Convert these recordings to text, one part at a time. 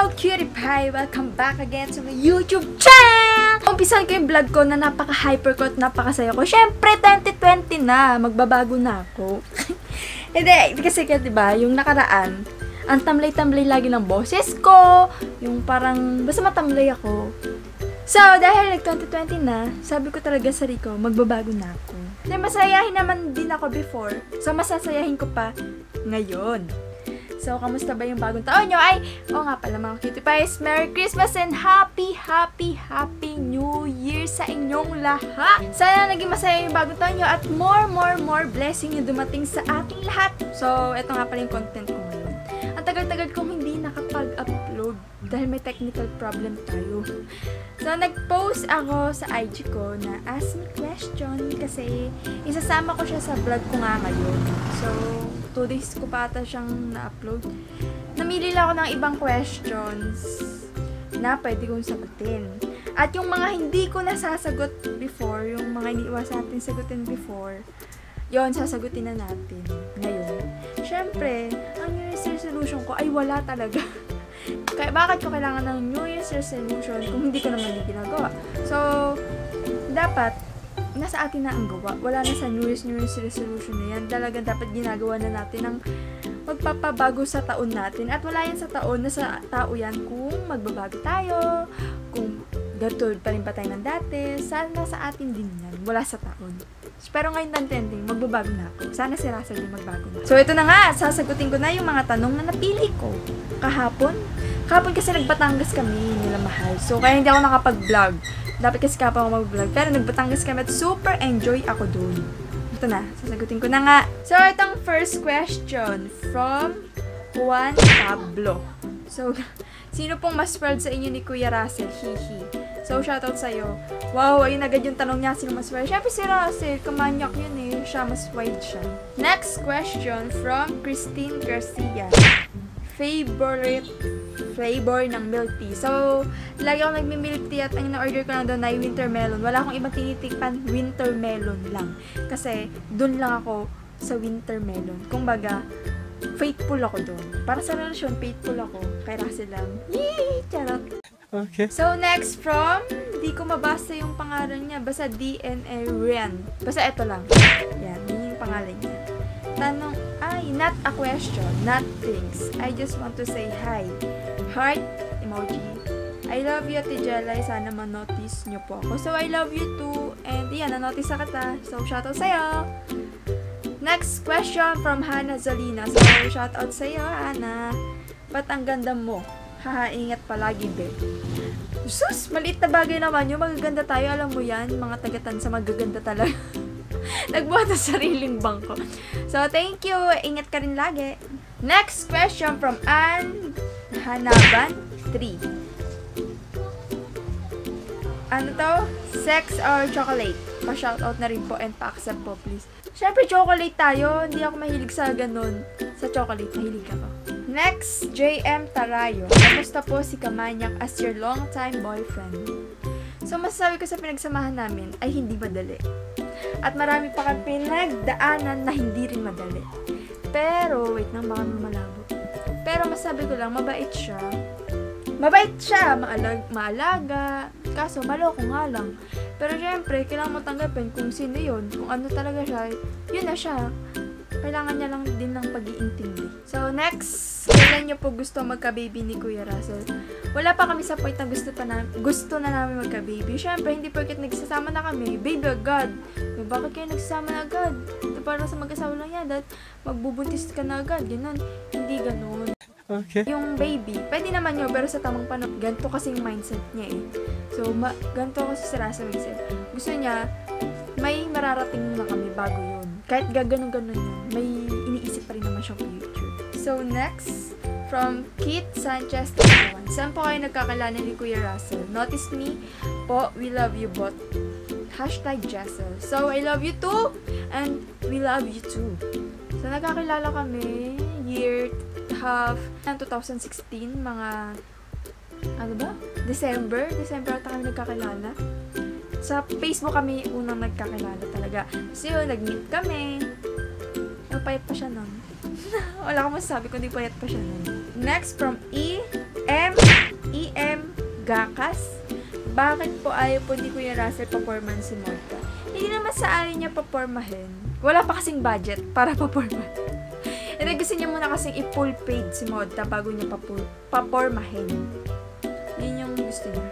Hello, Cutie Pie! Welcome back again to my YouTube channel! Umpisan ko yung vlog ko na napaka-hyper ko at napakasaya ko. Siyempre, 2020 na. Magbabago na ako. Hindi, kasi diba, yung nakaraan, ang tamlay-tamlay lagi ng boses ko. Yung parang, basta matamlay ako. So, dahil 2020 na, sabi ko talaga sa Rico, magbabago na ako. Kasi masayahin naman din ako before. So, masasayahin ko pa ngayon. So, kamusta ba yung bagong taon nyo? Ay, nga pala mga Cutie Pies, Merry Christmas and Happy New Year sa inyong lahat! Sana naging masaya yung bagong taon nyo at more blessing yung dumating sa ating lahat. So, eto nga pala yung content ko ngayon. Ang tagal-tagal kong hindi nakapag-upload dahil may technical problem tayo. So, nag-post ako sa IG ko na ask me question kasi isasama ko siya sa vlog ko nga ngayon. So, 2 days ko pa ata siyang na-upload. Namili lang ako ng ibang questions na pwede kong sagutin. At yung mga hindi ko nasasagot before, yung mga iniiwas natin sagutin before, yon sasagutin na natin ngayon. Siyempre, ang New Year's resolution ko ay wala talaga. Kaya bakit ko kailangan ng New Year's resolution kung hindi ko naman yung ginagawa? So, dapat nasa atin na ang gawa. Wala na sa New Year's resolution na yan. Talagang dapat ginagawa na natin ang magpapabago sa taon natin. At wala yan sa taon, nasa tao yan kung magbabago tayo, kung gatulad pa rin pa tayo ng dati. Sana sa atin din yan. Wala sa taon. Pero ngayon tantending, magbabago na ako. Sana si Russell din magbago na. So, ito na nga. Sasagutin ko na yung mga tanong na napili ko. Kahapon kasi nagbatangas kami nila mahal. So, kaya hindi ako nakapag-vlog. Dapat kasi kapag ako mag-vlog. Pero nagbatangas kami at super enjoy ako dun. Ito na, sasagutin ko na nga. So, itong first question from Juan Pablo. So, sino pong mas proud sa inyo ni Kuya Russell? Hihi. So, shoutout sa'yo. Wow, ayun agad yung tanong niya. Sino mas proud? Siyempre si Russell. Kamanyak yun eh. Siya, mas wide siya. Next question from Christine Garcia. Favorite flavor ng milk tea. So, lagi ako nagmi-milk tea at ang na-order ko lang doon ay winter melon. Wala akong ibang tinitikpan, winter melon lang. Kasi, doon lang ako sa winter melon. Kung baga, faithful ako doon. Para sa relasyon, faithful ako. Kay Russell lang. Yee! Charot! Okay. So, next from, di ko mabasa yung pangalan niya. Basta DNA Ren. Basta ito lang. Yan, yun yung pangalan niya. Tanong, not a question, not things. I just want to say hi. Heart emoji. I love you, Ate Jelay. Sana ma-notice nyo po ako. So, I love you too. And yan, na-notice na kita. So, shoutout sa'yo. Next question from Hannah Zalina. So, shoutout sa'yo, Hannah. Ba't ang ganda mo? Haha, ingat palagi, be. Sus, maliit na bagay naman yun. Magaganda tayo, alam mo yan. Mga tagatansa, magaganda talaga. Nagbuhat ng sariling bangko. So, thank you. Ingat ka rin lagi. Next question from Ann Hanaban 3. Ano to? Sex or chocolate? Pa-shoutout na rin po and pa-accept po, please. Siyempre, chocolate tayo. Hindi ako mahilig sa ganun. Sa chocolate, mahilig ako. Next, JM Tarayo. Kamusta po si Kamanyak as your long-time boyfriend? So, masasabi ko sa pinagsamahan namin ay hindi madali. At marami pa kang pinagdaanan na hindi rin madali. Pero, wait lang, baka malabo. Pero masabi ko lang, mabait siya. Mabait siya, maalaga. Kaso, maloko nga lang. Pero syempre, kailangan mo tanggapin kung sino yun. Kung ano talaga siya, yun na siya. Kailangan niya lang din ng pag-iintindi. So, next, kailan niyo po gusto magka-baby ni Kuya Russell? Wala pa kami sa point na gusto na namin magka-baby. Siyempre, hindi porket nagsasama na kami, baby agad. Bakit kayo nagsasama na agad? Ito para sa mag-asawa lang yan, dahil magbubuntis ka na agad. Ganun. Hindi ganun. Okay. Yung baby, pwede naman yun, pero sa tamang panahon, ganito kasing mindset niya eh. So, ganito kasi si Russell mindset. Gusto niya, may mararating na kami bago yun. Kahit gaganon-ganon yun, may iniisip pa rin naman siyang future. So, next, from Kit Sanchez 21. Saan po kayo nagkakilala ni Kuya Russell? Notice me po, we love you both. Hashtag Jessel. So, I love you too, and we love you too. So, nagkakilala kami, year half ng 2016, mga, ano ba? December ata kami nagkakilala. Sa Facebook kami unang nagkakilala talaga. So yun, nag-meet kami. Payat pa siya nun. Wala akong masasabi kundi payat pa siya nun. Next, from E. M. EM Gakas. Bakit po ayaw po ni Kuya Russell performance si Morta? Hindi naman sa ayaw niya papormahin. Wala pa kasing budget para papormahin. And gusto niya muna kasing i-full paid si Morta bago niya papormahin. Yun yung gusto niya.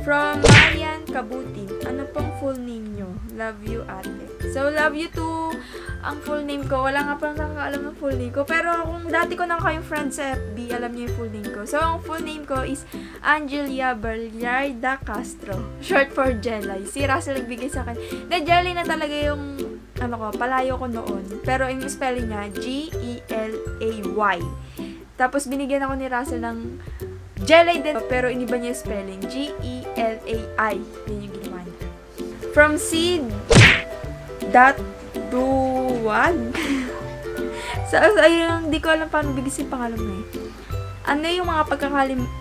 From Marian Kabuti. Ano pong full name nyo? Love you, ate. So, love you too. Ang full name ko, wala nga parang nakakaalam ng full name ko. Pero kung dati ko nang kayong friends sa FB, alam niyo yung full name ko. So, ang full name ko is Angelia Berlarda Castro. Short for Jelly. Si Russell nagbigay sa akin. Na Jelly na talaga yung, palayo ko noon. Pero yung spelling niya, G-E-L-A-Y. Tapos, binigyan ako ni Russell ng Jelly din, pero iniba niya yung spelling. G-E-L-A-I. Yun yung ginawa niya. From Seed Duwag. So, ayun, di ko alam paano bigis yung pangalan mo eh. Ano yung mga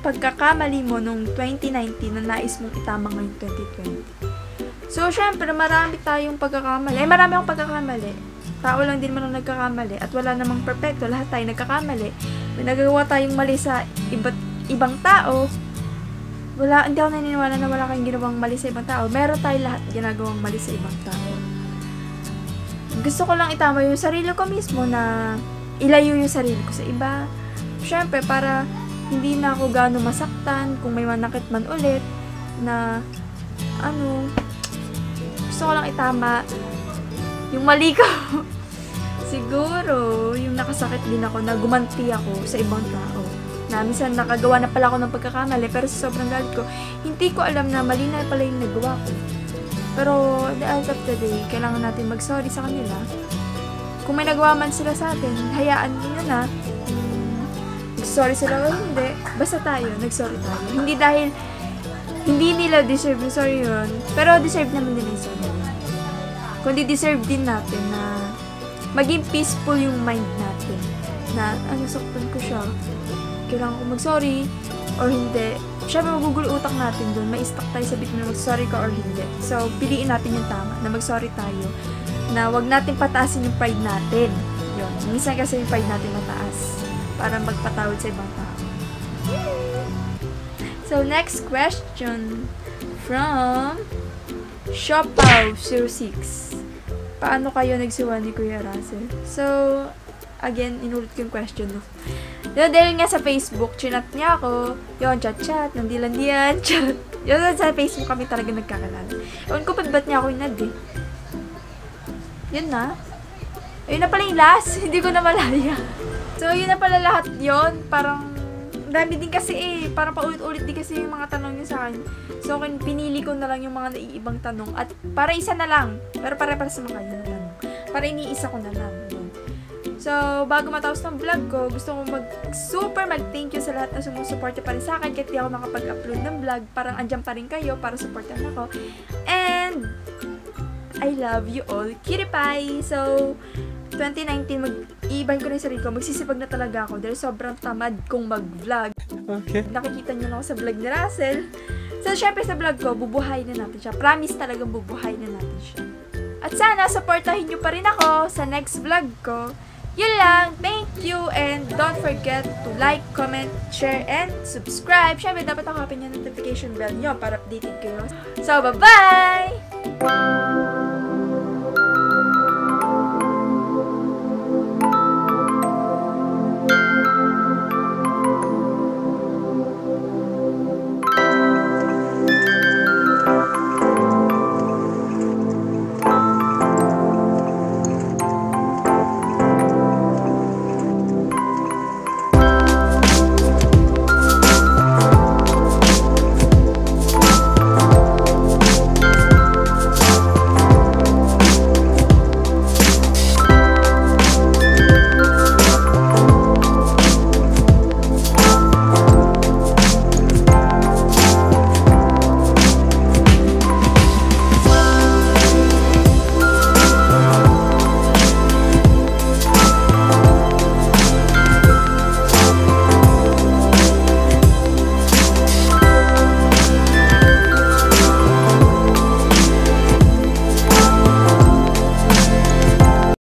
pagkakamali mo nung 2019 na nais mong itama ngayong 2020? So, syempre, marami tayong pagkakamali. Marami akong pagkakamali. Tao lang din man ang nagkakamali. At wala namang perfecto. Lahat tayo nagkakamali. May nagagawa tayong mali sa ibang tao. Hindi ako naniniwala na wala kayong ginawang mali sa ibang tao. Meron tayo lahat ginagawang mali sa ibang tao. Gusto ko lang itama yung sarili ko mismo na ilayo yung sarili ko sa iba. Siyempre, para hindi na ako gaano masaktan kung may manakit man ulit na gusto ko lang itama yung mali ko. Siguro, yung nakasakit din ako na gumanti ako sa ibang tao. Na minsan nakagawa na pala ako ng pagkakamali pero sa sobrang galit ko, hindi ko alam na mali na pala yung nagawa ko. Pero at the end of the day, kailangan natin mag-sorry sa kanila. Kung may nagawa man sila sa atin, hayaan nila na. Sorry sila o hindi, basta tayo, nag-sorry tayo. Hindi dahil hindi nila deserve yung sorry yun, pero deserve naman nila yung sorry. Kundi deserve din natin na maging peaceful yung mind natin. Na, saktan ko siya. Kailangan ko mag-sorry or hindi. Siyempre, magugulo utak natin doon. May stuck tayo sa bit na mag-sorry ka or hindi. So, piliin natin yung tama na mag-sorry tayo. Na wag natin pataasin yung pride natin. Yun. Minsan kasi yung pride natin mataas para magpatawad sa ibang tao. So, next question from Shopaw06. Paano kayo nagsiwa ni Kuya Russell? So, again, inulit ko yung question. Dahil nga sa Facebook, chinat niya ako. Yun, chat-chat, nandilan-diyan, chat. Yun, sa Facebook kami talaga nagkakalala. Ewan ko ba't niya ako inad eh. Yun na. Ayun na pala yung last. Hindi ko na malaya. So, yun na pala lahat yun. Parang, dami din kasi eh. Parang paulit-ulit din kasi yung mga tanong niya sa akin. So, pinili ko na lang yung mga naiibang tanong. At para isa na lang. Pero para sa mga yun na tanong. Para iniisa ko na lang. So, bago matapos ng vlog ko, gusto ko mag-thank you sa lahat na sumusuporta pa rin sa akin kahit di ako nakapag-upload ng vlog. Parang andyan pa rin kayo para supportan ako. And, I love you all. Cutie pie! So, 2019, i-ibang ko na yung sarili ko. Magsisipag na talaga ako dahil sobrang tamad kong mag-vlog. Okay. Nakikita nyo na ako sa vlog ni Russell. So, syempre sa vlog ko, bubuhay na natin siya. Promise talagang bubuhay na natin siya. At sana, supportahin nyo pa rin ako sa next vlog ko. Yun lang. Thank you. And don't forget to like, comment, share, and subscribe. Syempre, dapat nakapin yung notification bell nyo para updated kayo. So, bye-bye!